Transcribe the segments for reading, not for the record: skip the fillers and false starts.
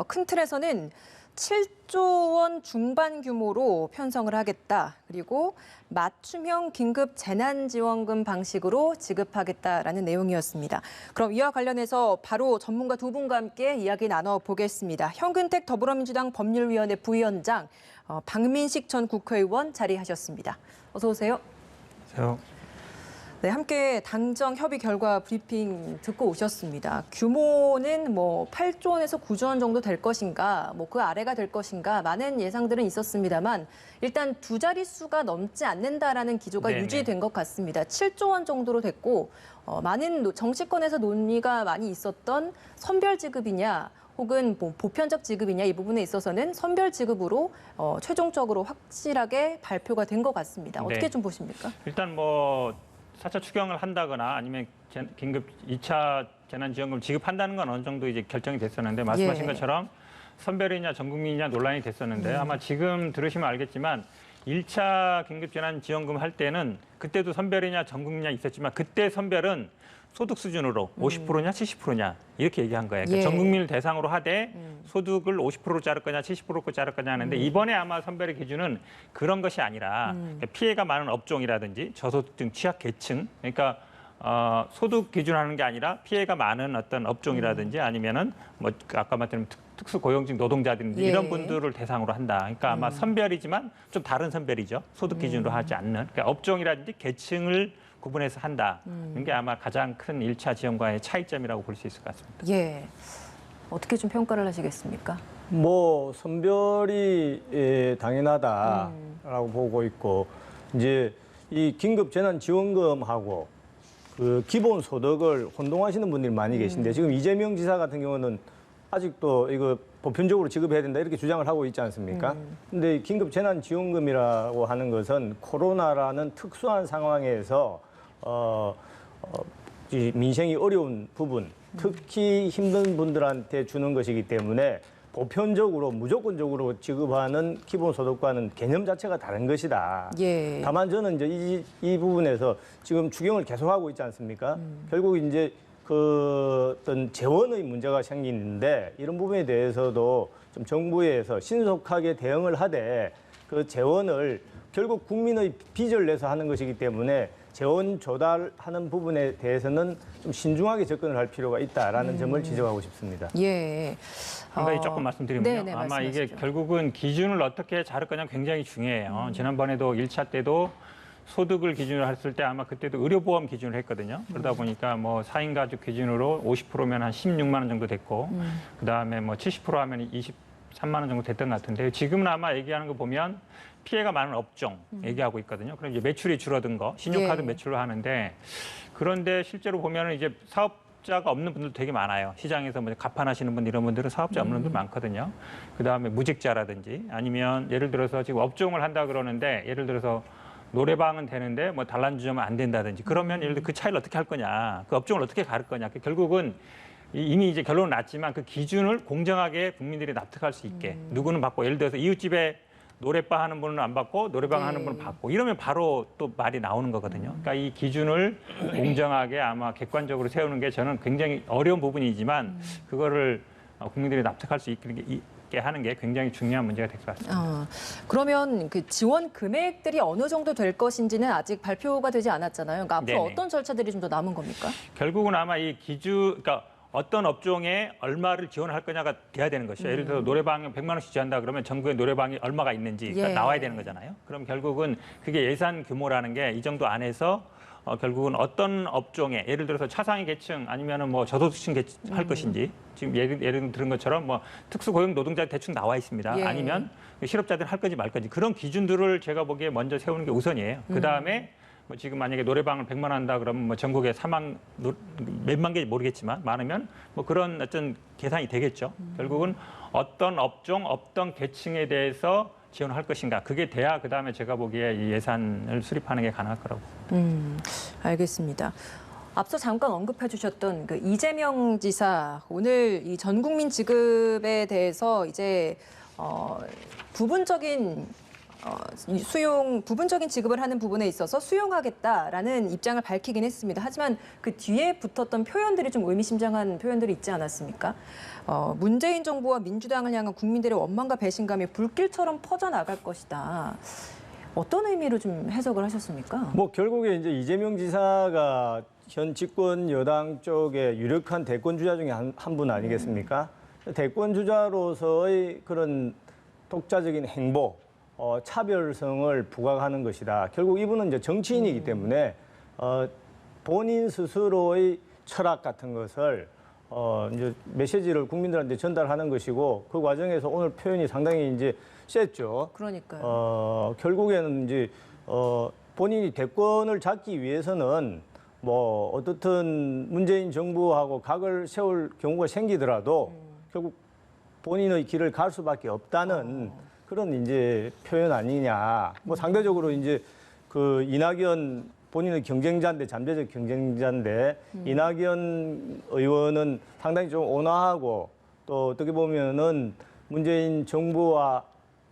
큰 틀에서는 7조 원 중반 규모로 편성을 하겠다. 그리고 맞춤형 긴급 재난지원금 방식으로 지급하겠다라는 내용이었습니다. 그럼 이와 관련해서 바로 전문가 두 분과 함께 이야기 나눠보겠습니다. 현근택 더불어민주당 법률위원회 부위원장, 박민식 전 국회의원 자리하셨습니다. 어서 오세요. 안녕하세요. 네, 함께 당정 협의 결과 브리핑 듣고 오셨습니다. 규모는 8조 원에서 9조 원 정도 될 것인가, 그 아래가 될 것인가 많은 예상들은 있었습니다만 일단 두 자릿수가 넘지 않는다라는 기조가 유지된 것 같습니다. 7조 원 정도로 됐고 많은 정치권에서 논의가 많이 있었던 선별 지급이냐 혹은 보편적 지급이냐 이 부분에 있어서는 선별 지급으로 최종적으로 확실하게 발표가 된 것 같습니다. 어떻게 좀 보십니까? 일단 4차 추경을 한다거나 아니면 긴급 2차 재난지원금 지급한다는 건 어느 정도 이제 결정이 됐었는데 말씀하신 것처럼 선별이냐 전국민이냐 논란이 됐었는데 아마 지금 들으시면 알겠지만 1차 긴급 재난지원금 할 때는 그때도 선별이냐 전국민이냐 있었지만 그때 선별은 소득 수준으로 50%냐 70%냐 이렇게 얘기한 거예요. 그러니까 전 국민을 대상으로 하되 소득을 50%로 자를 거냐 70%로 자를 거냐 하는데 이번에 아마 선별의 기준은 그런 것이 아니라 그러니까 피해가 많은 업종이라든지 저소득층 취약계층 그러니까 소득 기준하는 게 아니라 피해가 많은 어떤 업종이라든지 아니면은 아까 말씀드린 특수고용직 노동자들인지 이런 분들을 대상으로 한다. 그러니까 아마 선별이지만 좀 다른 선별이죠. 소득 기준으로 하지 않는 그러니까 업종이라든지 계층을 구분해서 한다. 이게 아마 가장 큰 1차 지원과의 차이점이라고 볼 수 있을 것 같습니다. 예. 어떻게 좀 평가를 하시겠습니까? 선별이 당연하다라고 보고 있고 이제 이 긴급 재난 지원금하고 그 기본 소득을 혼동하시는 분들이 많이 계신데 지금 이재명 지사 같은 경우는 아직도 이거 보편적으로 지급해야 된다 이렇게 주장을 하고 있지 않습니까? 근데 긴급 재난 지원금이라고 하는 것은 코로나라는 특수한 상황에서 이 민생이 어려운 부분, 특히 힘든 분들한테 주는 것이기 때문에 보편적으로 무조건적으로 지급하는 기본소득과는 개념 자체가 다른 것이다. 예. 다만 저는 이제 이 부분에서 지금 추경을 계속하고 있지 않습니까? 결국 이제 그 어떤 재원의 문제가 생기는데 이런 부분에 대해서도 좀 정부에서 신속하게 대응을 하되 그 재원을 결국 국민의 빚을 내서 하는 것이기 때문에 재원 조달하는 부분에 대해서는 좀 신중하게 접근을 할 필요가 있다라는 점을 지적하고 싶습니다. 예. 한 가지 조금 말씀드리면요. 아마 말씀하시죠. 이게 결국은 기준을 어떻게 자를 거냐 굉장히 중요해요. 지난번에도 1차 때도 소득을 기준으로 했을 때 아마 그때도 의료보험 기준으로 했거든요. 그러다 보니까 4인 가족 기준으로 50%면 한 16만 원 정도 됐고 그다음에 70% 하면 23만 원 정도 됐던 것 같은데 지금은 아마 얘기하는 거 보면 피해가 많은 업종 얘기하고 있거든요. 그럼 이제 매출이 줄어든 거, 신용카드 매출로 하는데 그런데 실제로 보면은 이제 사업자가 없는 분들도 되게 많아요. 시장에서 가판하시는 분 이런 분들은 사업자 없는 분들 많거든요. 그다음에 무직자라든지 아니면 예를 들어서 지금 업종을 한다 그러는데 예를 들어서 노래방은 되는데 단란주점은 안 된다든지 그러면 예를 들어 그 차이를 어떻게 할 거냐, 그 업종을 어떻게 가를 거냐. 결국은 이미 이제 결론은 났지만 그 기준을 공정하게 국민들이 납득할 수 있게 누구는 받고 예를 들어서 이웃집에 노래바 하는 분은 안 받고 노래방 하는 분은 받고 이러면 바로 또 말이 나오는 거거든요. 그러니까 이 기준을 공정하게 아마 객관적으로 세우는 게 저는 굉장히 어려운 부분이지만 그거를 국민들이 납득할 수 있게 하는 게 굉장히 중요한 문제가 될 것 같습니다. 그러면 그 지원 금액들이 어느 정도 될 것인지는 아직 발표가 되지 않았잖아요. 그러니까 앞으로 어떤 절차들이 좀 더 남은 겁니까? 결국은 아마 이 그러니까 어떤 업종에 얼마를 지원할 거냐가 돼야 되는 것이죠. 예를 들어서 노래방에 100만 원씩 지원한다 그러면 전국에 노래방이 얼마가 있는지 나와야 되는 거잖아요. 그럼 결국은 그게 예산 규모라는 게 이 정도 안에서 결국은 어떤 업종에 예를 들어서 차상위 계층 아니면은 저소득층 할 것인지 지금 예를 들은 것처럼 특수고용 노동자 대충 나와 있습니다. 아니면 실업자들 할 건지 말 건지 그런 기준들을 제가 보기에 먼저 세우는 게 우선이에요. 그 다음에 지금 만약에 노래방을 100만 원 한다 그러면 전국에 몇만 개 모르겠지만 많으면 그런 어떤 계산이 되겠죠. 결국은 어떤 업종, 어떤 계층에 대해서 지원할 것인가. 그게 돼야 그다음에 제가 보기에 이 예산을 수립하는 게 가능할 거라고. 알겠습니다. 앞서 잠깐 언급해 주셨던 그 이재명 지사 오늘 이 전국민 지급에 대해서 이제 부분적인 수용 부분적인 지급을 하는 부분에 있어서 수용하겠다라는 입장을 밝히긴 했습니다. 하지만 그 뒤에 붙었던 표현들이 좀 의미심장한 표현들이 있지 않았습니까? 문재인 정부와 민주당을 향한 국민들의 원망과 배신감이 불길처럼 퍼져나갈 것이다. 어떤 의미로 좀 해석을 하셨습니까? 뭐 결국에 이제 이재명 지사가 현 집권 여당 쪽에 유력한 대권 주자 중에 한 분 아니겠습니까? 대권 주자로서의 그런 독자적인 행보, 차별성을 부각하는 것이다. 결국 이분은 이제 정치인이기 때문에 본인 스스로의 철학 같은 것을 이제 메시지를 국민들한테 전달하는 것이고 그 과정에서 오늘 표현이 상당히 이제 셌죠. 그러니까요. 결국에는 이제 본인이 대권을 잡기 위해서는 뭐 어떻든 문재인 정부하고 각을 세울 경우가 생기더라도 결국 본인의 길을 갈 수밖에 없다는 그런 이제 표현 아니냐. 뭐 상대적으로 이제 그 이낙연 본인의 경쟁자인데 잠재적 경쟁자인데 이낙연 의원은 상당히 좀 온화하고 또 어떻게 보면은 문재인 정부와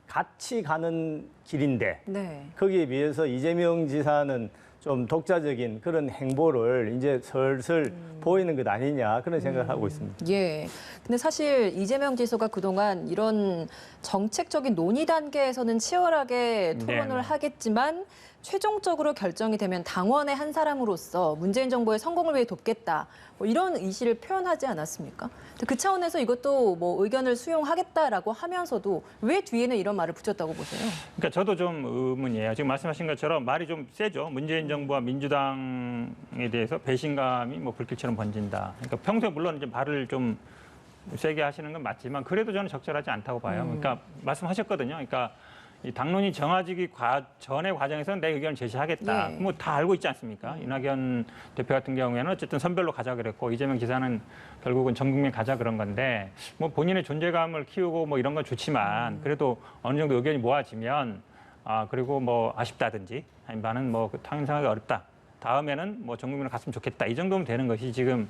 같이 가는 길인데 네. 거기에 비해서 이재명 지사는 좀 독자적인 그런 행보를 이제 슬슬 보이는 것 아니냐 그런 생각을 하고 있습니다. 예. 근데 사실 이재명 지사가 그동안 이런 정책적인 논의 단계에서는 치열하게 토론을 네. 하겠지만 최종적으로 결정이 되면 당원의 한 사람으로서 문재인 정부의 성공을 위해 돕겠다. 뭐 이런 의지를 표현하지 않았습니까? 그 차원에서 이것도 뭐 의견을 수용하겠다라고 하면서도 왜 뒤에는 이런 말을 붙였다고 보세요? 그러니까 저도 좀 의문이에요. 지금 말씀하신 것처럼 말이 좀 세죠. 문재인 정부와 민주당에 대해서 배신감이 뭐 불길처럼 번진다. 그러니까 평소에 물론 이제 말을 좀 세게 하시는 건 맞지만 그래도 저는 적절하지 않다고 봐요. 그러니까 말씀하셨거든요. 그러니까 이 당론이 정해지기 전의 과정에서는 내 의견을 제시하겠다. 예. 뭐 다 알고 있지 않습니까? 이낙연 대표 같은 경우에는 어쨌든 선별로 가자 그랬고 이재명 지사는 결국은 전 국민 가자 그런 건데 뭐 본인의 존재감을 키우고 뭐 이런 건 좋지만 그래도 어느 정도 의견이 모아지면 그리고 뭐 아쉽다든지 아니면은 뭐 당연상하기 어렵다. 다음에는 뭐 전 국민으로 갔으면 좋겠다. 이 정도면 되는 것이 지금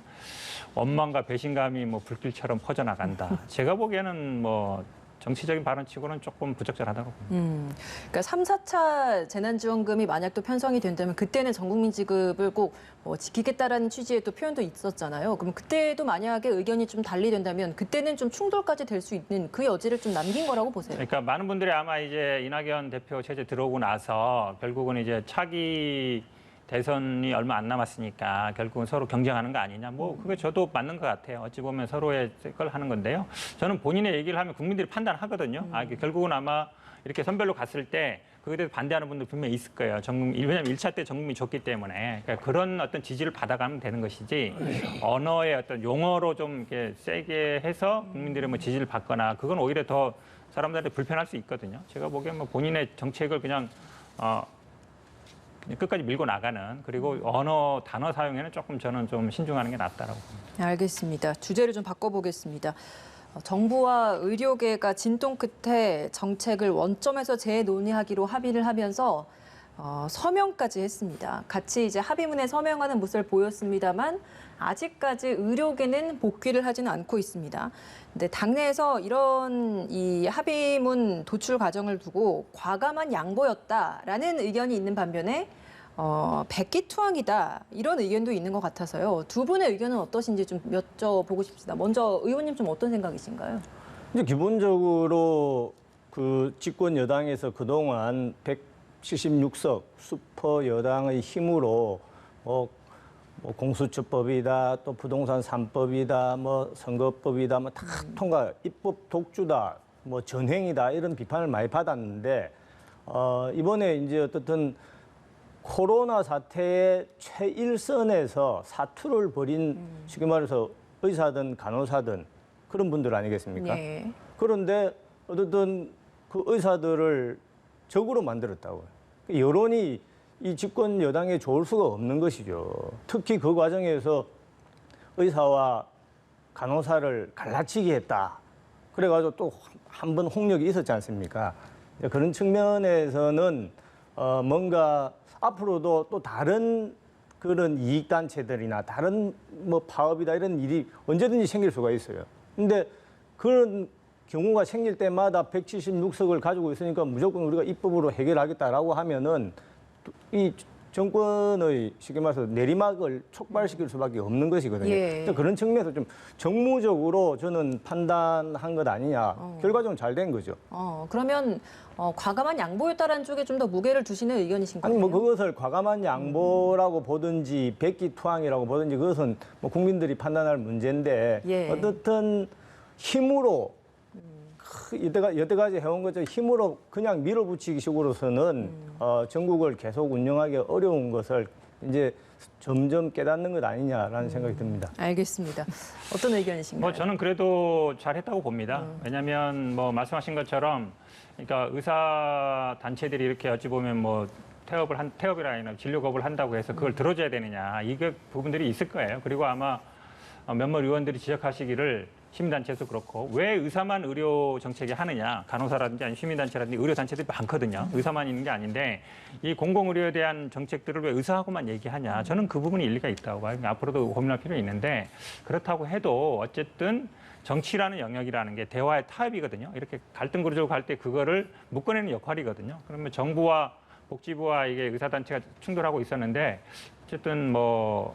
원망과 배신감이 뭐 불길처럼 퍼져나간다. 제가 보기에는 뭐 정치적인 발언치고는 조금 부적절하다고 봅니다. 그러니까 3, 4차 재난지원금이 만약 또 편성이 된다면 그때는 전국민 지급을 꼭 뭐 지키겠다라는 취지의 또 표현도 있었잖아요. 그럼 그때도 만약에 의견이 좀 달리 된다면 그때는 좀 충돌까지 될 수 있는 그 여지를 좀 남긴 거라고 보세요. 그러니까 많은 분들이 아마 이제 이낙연 대표 체제 들어오고 나서 결국은 이제 차기 대선이 얼마 안 남았으니까 결국은 서로 경쟁하는 거 아니냐. 뭐 그게 저도 맞는 것 같아요. 어찌 보면 서로의 걸 하는 건데요. 저는 본인의 얘기를 하면 국민들이 판단하거든요. 이게 결국은 아마 이렇게 선별로 갔을 때 그에 대해서 반대하는 분들 분명히 있을 거예요. 왜냐하면 1차 때 전국민이 줬기 때문에 그러니까 그런 어떤 지지를 받아가면 되는 것이지 언어의 어떤 용어로 좀 이렇게 세게 해서 국민들의 뭐 지지를 받거나 그건 오히려 더 사람들한테 불편할 수 있거든요. 제가 보기엔 뭐 본인의 정책을 그냥 끝까지 밀고 나가는 그리고 언어 단어 사용에는 조금 저는 좀 신중하는 게 낫다라고 봅니다. 알겠습니다. 주제를 좀 바꿔보겠습니다. 정부와 의료계가 진통 끝에 정책을 원점에서 재논의하기로 합의를 하면서 서명까지 했습니다. 같이 이제 합의문에 서명하는 모습을 보였습니다만 아직까지 의료계는 복귀를 하지는 않고 있습니다. 근데 당내에서 이런 이 합의문 도출 과정을 두고 과감한 양보였다라는 의견이 있는 반면에 백기투항이다 이런 의견도 있는 것 같아서요. 두 분의 의견은 어떠신지 좀 여쭤보고 싶습니다. 먼저 의원님 좀 어떤 생각이신가요? 이제 기본적으로 그 집권 여당에서 그동안 176석 슈퍼 여당의 힘으로 뭐 공수처법이다, 또 부동산 3법이다, 뭐 선거법이다, 뭐 다 통과, 입법 독주다, 뭐 전횡이다 이런 비판을 많이 받았는데 이번에 이제 어떻든 코로나 사태의 최일선에서 사투를 벌인 쉽게 말해서 의사든 간호사든 그런 분들 아니겠습니까? 네. 그런데 어쨌든 그 의사들을 적으로 만들었다고요. 여론이 이 집권 여당에 좋을 수가 없는 것이죠. 특히 그 과정에서 의사와 간호사를 갈라치기 했다. 그래가지고 또 한 번 홍역이 있었지 않습니까? 그런 측면에서는 뭔가 앞으로도 또 다른 그런 이익단체들이나 다른 뭐 파업이다 이런 일이 언제든지 생길 수가 있어요. 근데 그런 경우가 생길 때마다 176석을 가지고 있으니까 무조건 우리가 입법으로 해결하겠다라고 하면은 이 정권의 쉽게 말해서 내리막을 촉발시킬 수밖에 없는 것이거든요. 예. 그래서 그런 측면에서 좀 정무적으로 저는 판단한 것 아니냐. 결과적으로 잘 된 거죠. 그러면 과감한 양보였다라는 쪽에 좀 더 무게를 두시는 의견이신 아니 거예요? 뭐 그것을 과감한 양보라고 보든지 백기투항이라고 보든지 그것은 뭐 국민들이 판단할 문제인데 예. 어떻든 힘으로 여태까지 해온 것처럼 힘으로 그냥 밀어붙이기 식으로서는 전국을 계속 운영하기 어려운 것을 이제 점점 깨닫는 것 아니냐라는 생각이 듭니다. 알겠습니다. 어떤 의견이신가요? 뭐 저는 그래도 잘했다고 봅니다. 왜냐하면 뭐 말씀하신 것처럼 그러니까 의사 단체들이 이렇게 어찌 보면 뭐 태업이라 아니라 진료거부를 한다고 해서 그걸 들어줘야 되느냐 이게 부분들이 있을 거예요. 그리고 아마 몇몇 의원들이 지적하시기를 시민단체에서 그렇고 왜 의사만 의료 정책이 하느냐 간호사라든지 아니면 시민단체라든지 의료단체들이 많거든요. 의사만 있는 게 아닌데 이 공공의료에 대한 정책들을 왜 의사하고만 얘기하냐 저는 그 부분이 일리가 있다고 봐요. 앞으로도 고민할 필요가 있는데 그렇다고 해도 어쨌든 정치라는 영역이라는 게 대화의 타협이거든요. 이렇게 갈등 구조로 갈 때 그거를 묶어내는 역할이거든요. 그러면 정부와 복지부와 이게 의사단체가 충돌하고 있었는데 어쨌든 뭐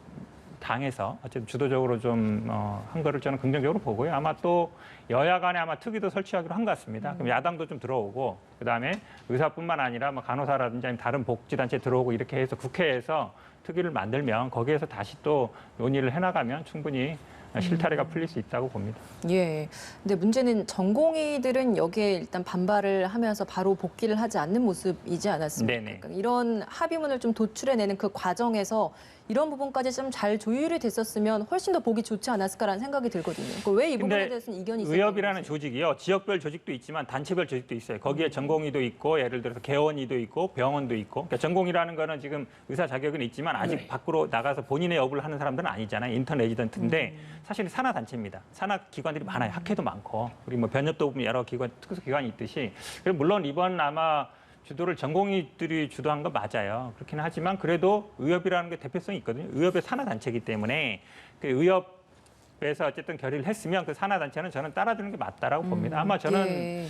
당에서 어쨌든 주도적으로 좀 한 거를 저는 긍정적으로 보고요. 아마 또 여야 간에 아마 특위도 설치하기로 한 것 같습니다. 그럼 야당도 좀 들어오고 그다음에 의사뿐만 아니라 뭐 간호사라든지 아니면 다른 복지단체 들어오고 이렇게 해서 국회에서 특위를 만들면 거기에서 다시 또 논의를 해나가면 충분히 실타래가 풀릴 수 있다고 봅니다. 예. 근데 문제는 전공의들은 여기에 일단 반발을 하면서 바로 복귀를 하지 않는 모습이지 않았습니까? 네네. 그러니까 이런 합의문을 좀 도출해내는 그 과정에서 이런 부분까지 좀 잘 조율이 됐었으면 훨씬 더 보기 좋지 않았을까라는 생각이 들거든요. 왜 이 부분에 근데 대해서는 이견이 있었던 의협이라는 거지? 조직이요. 지역별 조직도 있지만 단체별 조직도 있어요. 거기에 전공의도 있고 예를 들어서 개원의도 있고 병원도 있고. 그러니까 전공이라는 거는 지금 의사 자격은 있지만 아직 밖으로 나가서 본인의 업을 하는 사람들은 아니잖아요. 인턴 레지던트인데 사실 산하 단체입니다. 산하 기관들이 많아요. 학회도 많고 우리 뭐 변협도 보면 여러 기관 특수 기관이 있듯이. 그리고 물론 이번 아마 주도를 전공의들이 주도한 건 맞아요. 그렇긴 하지만 그래도 의협이라는 게 대표성이 있거든요. 의협의 산하 단체이기 때문에 그 의협에서 어쨌든 결의를 했으면 그 산하 단체는 저는 따라주는 게 맞다라고 봅니다. 아마 저는 예.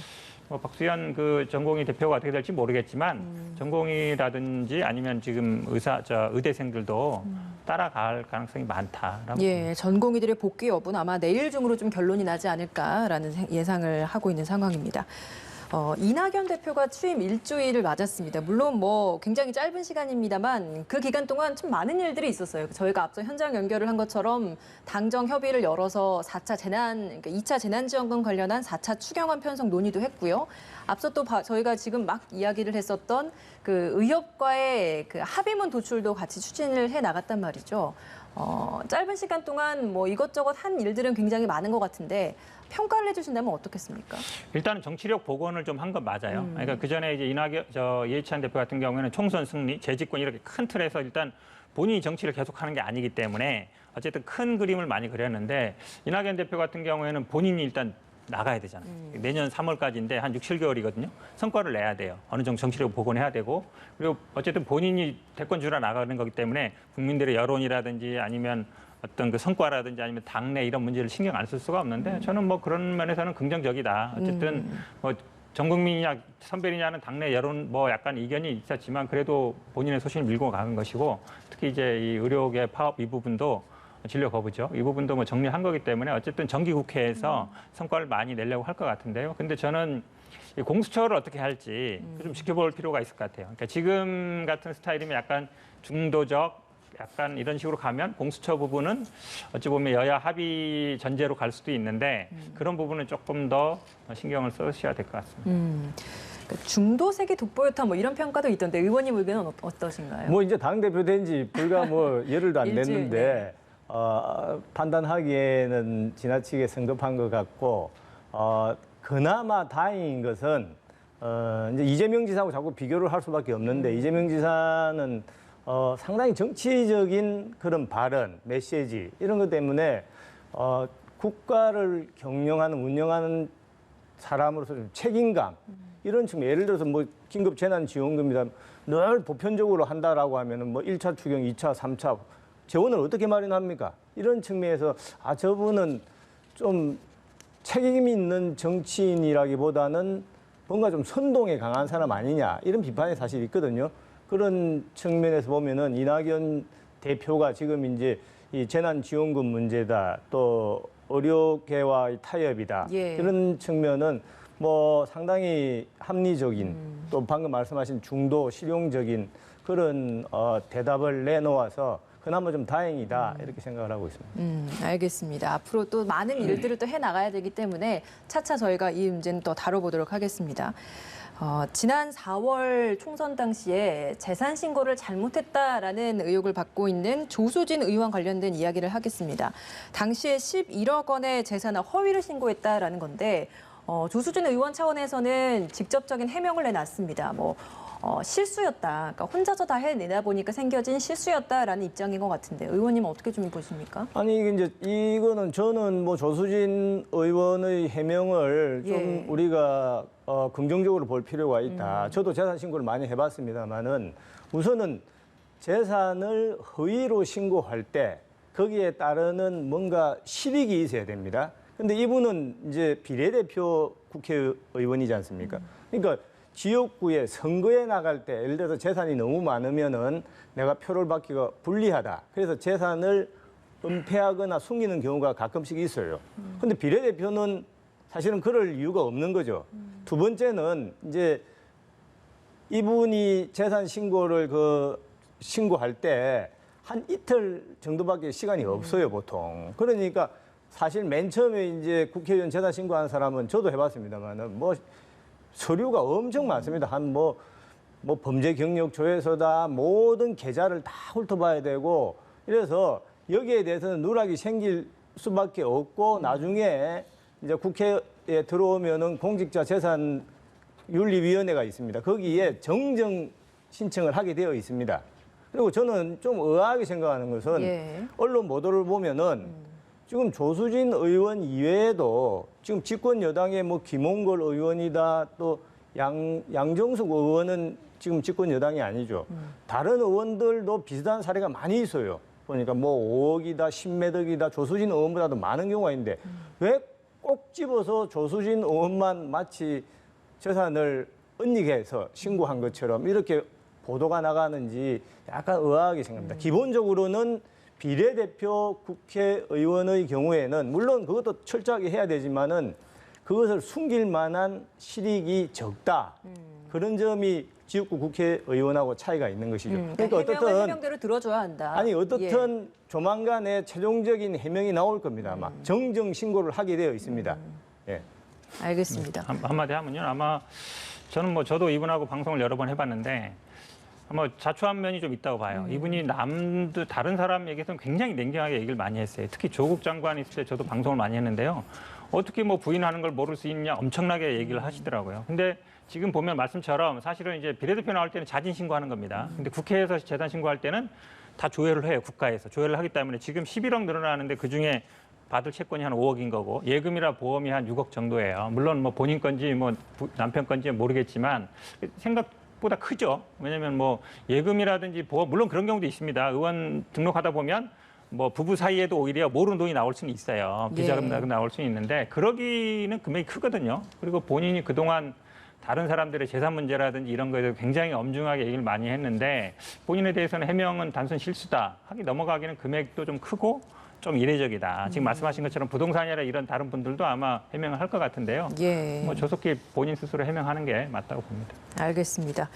뭐 박수현 그 전공의 대표가 어떻게 될지 모르겠지만 전공의라든지 아니면 지금 의대생들도 따라갈 가능성이 많다라고. 예, 전공의들의 복귀 여부는 아마 내일 중으로 좀 결론이 나지 않을까라는 예상을 하고 있는 상황입니다. 이낙연 대표가 취임 일주일을 맞았습니다. 물론 뭐 굉장히 짧은 시간입니다만 그 기간 동안 좀 많은 일들이 있었어요. 저희가 앞서 현장 연결을 한 것처럼 당정 협의를 열어서 4차 그러니까 2차 재난지원금 관련한 4차 추경안 편성 논의도 했고요. 앞서 또 저희가 지금 막 이야기를 했었던 그 의협과의 그 합의문 도출도 같이 추진을 해 나갔단 말이죠. 짧은 시간 동안 뭐 이것저것 한 일들은 굉장히 많은 것 같은데 평가를 해주신다면 어떻겠습니까? 일단은 정치력 복원을 좀 한 건 맞아요. 그러니까 그 전에 이제 이해찬 대표 같은 경우에는 총선 승리, 재집권 이렇게 큰 틀에서 일단 본인이 정치를 계속하는 게 아니기 때문에 어쨌든 큰 그림을 많이 그렸는데 이낙연 대표 같은 경우에는 본인이 일단 나가야 되잖아요. 내년 3월까지인데 한 6, 7개월이거든요. 성과를 내야 돼요. 어느 정도 정치력을 복원해야 되고 그리고 어쨌든 본인이 대권 주라 나가는 거기 때문에 국민들의 여론이라든지 아니면 어떤 그 성과라든지 아니면 당내 이런 문제를 신경 안 쓸 수가 없는데 저는 뭐 그런 면에서는 긍정적이다. 어쨌든 뭐 전 국민이냐 선별이냐는 당내 여론 뭐 약간 이견이 있었지만 그래도 본인의 소신을 밀고 가는 것이고 특히 이제 이 의료계 파업 이 부분도 진료 거부죠. 이 부분도 뭐 정리한 거기 때문에 어쨌든 정기국회에서 성과를 많이 내려고 할 것 같은데요. 근데 저는 이 공수처를 어떻게 할지 좀 지켜볼 필요가 있을 것 같아요. 그러니까 지금 같은 스타일이면 약간 중도적 약간 이런 식으로 가면 공수처 부분은 어찌 보면 여야 합의 전제로 갈 수도 있는데 그런 부분은 조금 더 신경을 써주셔야 될 것 같습니다. 그러니까 중도색이 돋보였다 뭐 이런 평가도 있던데 의원님 의견은 어떠신가요? 뭐 이제 당대표 된 지 불과 뭐 열흘도 안 일주일, 됐는데 판단하기에는 지나치게 성급한 것 같고 그나마 다행인 것은 이제 이재명 지사하고 자꾸 비교를 할 수밖에 없는데 이재명 지사는 상당히 정치적인 그런 발언, 메시지 이런 것 때문에 국가를 경영하는 운영하는 사람으로서 좀 책임감 이런 측면 예를 들어서 뭐 긴급 재난 지원금이다 늘 보편적으로 한다라고 하면은 뭐 1차 추경, 2차, 3차 재원을 어떻게 마련합니까? 이런 측면에서 저분은 좀 책임 있는 정치인이라기보다는 뭔가 좀 선동에 강한 사람 아니냐 이런 비판이 사실 있거든요. 그런 측면에서 보면은 이낙연 대표가 지금 이제 이 재난지원금 문제다, 또 의료계와의 타협이다, 예. 이런 측면은 뭐 상당히 합리적인 또 방금 말씀하신 중도 실용적인 그런 대답을 내놓아서 그나마 좀 다행이다 이렇게 생각을 하고 있습니다. 알겠습니다. 앞으로 또 많은 일들을 또 해나가야 되기 때문에 차차 저희가 이 문제는 또 다뤄보도록 하겠습니다. 지난 4월 총선 당시에 재산 신고를 잘못했다라는 의혹을 받고 있는 조수진 의원 관련된 이야기를 하겠습니다. 당시에 11억 원의 재산을 허위를 신고했다라는 건데 조수진 의원 차원에서는 직접적인 해명을 내놨습니다. 실수였다. 그러니까 혼자서 다 해내다 보니까 생겨진 실수였다라는 입장인 것 같은데 의원님은 어떻게 좀 보십니까? 아니 이거는 저는 뭐 조수진 의원의 해명을 좀 예. 우리가 긍정적으로 볼 필요가 있다. 저도 재산 신고를 많이 해봤습니다만은 우선은 재산을 허위로 신고할 때 거기에 따르는 뭔가 실익이 있어야 됩니다. 근데 이분은 이제 비례대표 국회의원이지 않습니까? 그러니까 지역구에 선거에 나갈 때 예를 들어서 재산이 너무 많으면은 내가 표를 받기가 불리하다. 그래서 재산을 은폐하거나 숨기는 경우가 가끔씩 있어요. 근데 비례대표는 사실은 그럴 이유가 없는 거죠. 두 번째는 이제 이분이 재산 신고를 신고할 때 한 이틀 정도밖에 시간이 없어요, 보통. 그러니까 사실 맨 처음에 이제 국회의원 재산 신고한 사람은 저도 해봤습니다만은 서류가 엄청 많습니다. 범죄 경력 조회서다 모든 계좌를 다 훑어봐야 되고 이래서 여기에 대해서는 누락이 생길 수밖에 없고 나중에 이제 국회에 들어오면은 공직자 재산 윤리위원회가 있습니다. 거기에 정정 신청을 하게 되어 있습니다. 그리고 저는 좀 의아하게 생각하는 것은 예. 언론 보도를 보면은 지금 조수진 의원 이외에도 지금 집권 여당의 김홍걸 의원이다 또 양정숙 의원은 지금 집권 여당이 아니죠. 다른 의원들도 비슷한 사례가 많이 있어요. 보니까 5억이다, 10매덕이다, 조수진 의원보다도 많은 경우가 있는데 왜 꼭 집어서 조수진 의원만 마치 재산을 은닉해서 신고한 것처럼 이렇게 보도가 나가는지 약간 의아하게 생각합니다. 기본적으로는 비례대표 국회의원의 경우에는 물론 그것도 철저하게 해야 되지만은 그것을 숨길 만한 실익이 적다. 그런 점이 지역구 국회의원하고 차이가 있는 것이죠. 그러니까 해명은 해명대로 들어줘야 한다. 아니 어떻든 조만간에 최종적인 해명이 나올 겁니다. 아마 정정 신고를 하게 되어 있습니다. 예. 알겠습니다. 한마디 하면요. 아마 저는 저도 이분하고 방송을 여러 번 해봤는데 아마 자초한 면이 좀 있다고 봐요. 이분이 다른 사람에게서는 굉장히 냉정하게 얘기를 많이 했어요. 특히 조국 장관이 있을 때 저도 방송을 많이 했는데요. 어떻게 부인하는 걸 모를 수 있냐 엄청나게 얘기를 하시더라고요. 근데 지금 보면 말씀처럼 사실은 이제 비례대표 나올 때는 자진 신고하는 겁니다. 근데 국회에서 재산 신고할 때는 다 조회를 해요. 국가에서. 조회를 하기 때문에 지금 11억 늘어나는데 그중에 받을 채권이 한 5억인 거고 예금이라 보험이 한 6억 정도예요. 물론 본인 건지 남편 건지 모르겠지만 생각보다 크죠. 왜냐하면 예금이라든지 보험 물론 그런 경우도 있습니다. 의원 등록하다 보면 부부 사이에도 오히려 모르는 돈이 나올 수는 있어요. 비자금 나올 수는 있는데 그러기는 금액이 크거든요. 그리고 본인이 그동안 다른 사람들의 재산 문제라든지 이런 거에 대해서 굉장히 엄중하게 얘기를 많이 했는데 본인에 대해서는 해명은 단순 실수다 하기 넘어가기는 금액도 좀 크고 좀 이례적이다. 지금 말씀하신 것처럼 부동산이 아니라 이런 다른 분들도 아마 해명을 할 것 같은데요. 예. 조속히 본인 스스로 해명하는 게 맞다고 봅니다. 알겠습니다.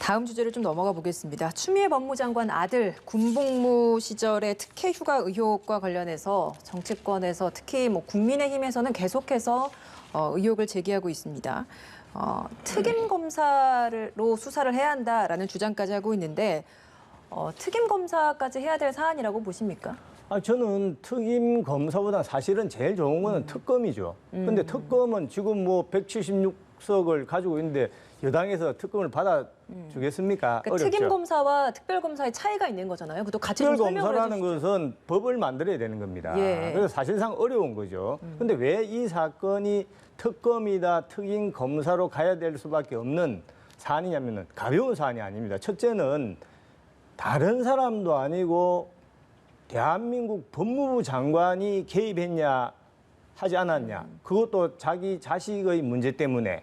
다음 주제를 좀 넘어가 보겠습니다. 추미애 법무장관 아들 군복무 시절의 특혜 휴가 의혹과 관련해서 정치권에서 특히 국민의힘에서는 계속해서 의혹을 제기하고 있습니다. 특임 검사로 수사를 해야 한다라는 주장까지 하고 있는데 특임 검사까지 해야 될 사안이라고 보십니까? 저는 특임 검사보다 사실은 제일 좋은 거는 특검이죠. 근데 특검은 지금 176석을 가지고 있는데 여당에서 특검을 받아주겠습니까? 그러니까 어렵죠. 특임 검사와 특별 검사의 차이가 있는 거잖아요. 그것도 같이 좀 설명을 특별검사라는 해주시죠. 것은 법을 만들어야 되는 겁니다. 예. 그래서 사실상 어려운 거죠. 근데 왜 이 사건이 특검이다, 특임 검사로 가야 될 수밖에 없는 사안이냐면은 가벼운 사안이 아닙니다. 첫째는 다른 사람도 아니고 대한민국 법무부 장관이 개입했냐 하지 않았냐. 그것도 자기 자식의 문제 때문에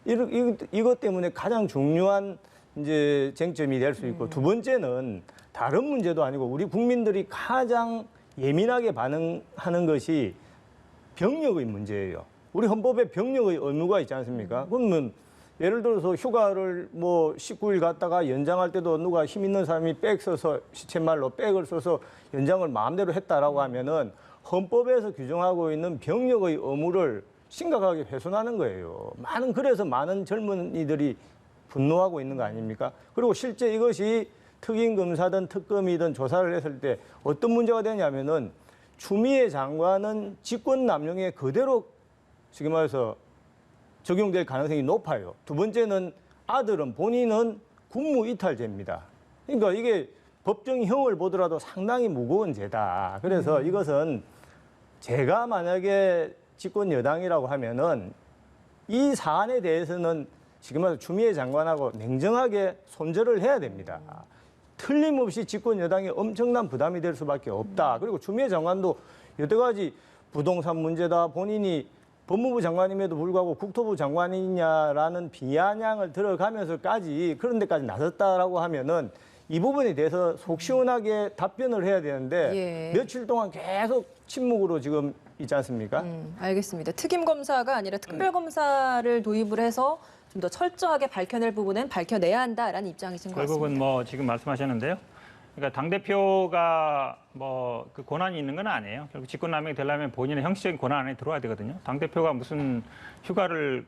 이것 때문에 가장 중요한 이제 쟁점이 될 수 있고 두 번째는 다른 문제도 아니고 우리 국민들이 가장 예민하게 반응하는 것이 병력의 문제예요. 우리 헌법에 병력의 의무가 있지 않습니까? 그러면 예를 들어서 휴가를 뭐 19일 갔다가 연장할 때도 누가 힘 있는 사람이 백 써서 시쳇말로 백을 써서 연장을 마음대로 했다라고 하면은 헌법에서 규정하고 있는 병력의 의무를 심각하게 훼손하는 거예요. 그래서 많은 젊은이들이 분노하고 있는 거 아닙니까? 그리고 실제 이것이 특임검사든 특검이든 조사를 했을 때 어떤 문제가 되냐면은 추미애 장관은 직권남용에 그대로 지금 말해서 적용될 가능성이 높아요. 두 번째는 아들은 본인은 군무이탈죄입니다. 그러니까 이게 법정형을 보더라도 상당히 무거운 죄다. 그래서 이것은 제가 만약에 집권 여당이라고 하면은 이 사안에 대해서는 지금 말해서 추미애 장관하고 냉정하게 손절을 해야 됩니다. 틀림없이 집권 여당이 엄청난 부담이 될 수밖에 없다. 그리고 추미애 장관도 여러 가지 부동산 문제다. 본인이 법무부 장관임에도 불구하고 국토부 장관이냐라는 비아냥을 들어가면서까지 그런 데까지 나섰다라고 하면은 이 부분에 대해서 속 시원하게 답변을 해야 되는데 며칠 동안 계속 침묵으로 지금 있지 않습니까? 알겠습니다. 특임 검사가 아니라 특별 검사를 도입을 해서 좀 더 철저하게 밝혀낼 부분은 밝혀내야 한다라는 입장이신 것 같습니다. 결국은 뭐 지금 말씀하셨는데요. 그러니까 당대표가 뭐 그 권한이 있는 건 아니에요. 결국 직권남용이 되려면 본인의 형식적인 권한 안에 들어와야 되거든요. 당대표가 무슨 휴가를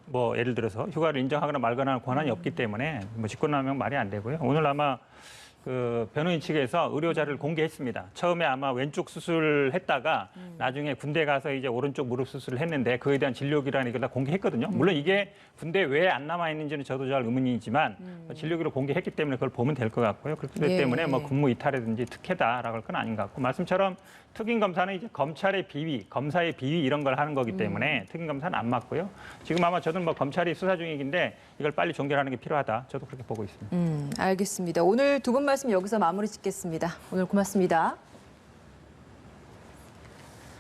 뭐 예를 들어서 휴가를 인정하거나 말거나 하는 권한이 없기 때문에 뭐 직권남용 말이 안 되고요. 오늘 아마 그 변호인 측에서 의료자를 공개했습니다. 처음에 아마 왼쪽 수술을 했다가 나중에 군대 가서 이제 오른쪽 무릎 수술을 했는데 그에 대한 진료기라는 걸 다 공개했거든요. 물론 이게 군대 왜 안 남아 있는지는 저도 잘 의문이지만 진료기로 공개했기 때문에 그걸 보면 될 것 같고요. 그렇기 때문에 뭐 근무 이탈이든지 특혜다라고 할 건 아닌 것 같고 말씀처럼 특임 검사는 이제 검찰의 비위, 검사의 비위 이런 걸 하는 거기 때문에 특임 검사는 안 맞고요. 지금 아마 저는 뭐 검찰이 수사 중이긴데 이걸 빨리 종결하는 게 필요하다. 저도 그렇게 보고 있습니다. 알겠습니다. 오늘 두 분 말씀 여기서 마무리 짓겠습니다. 오늘 고맙습니다.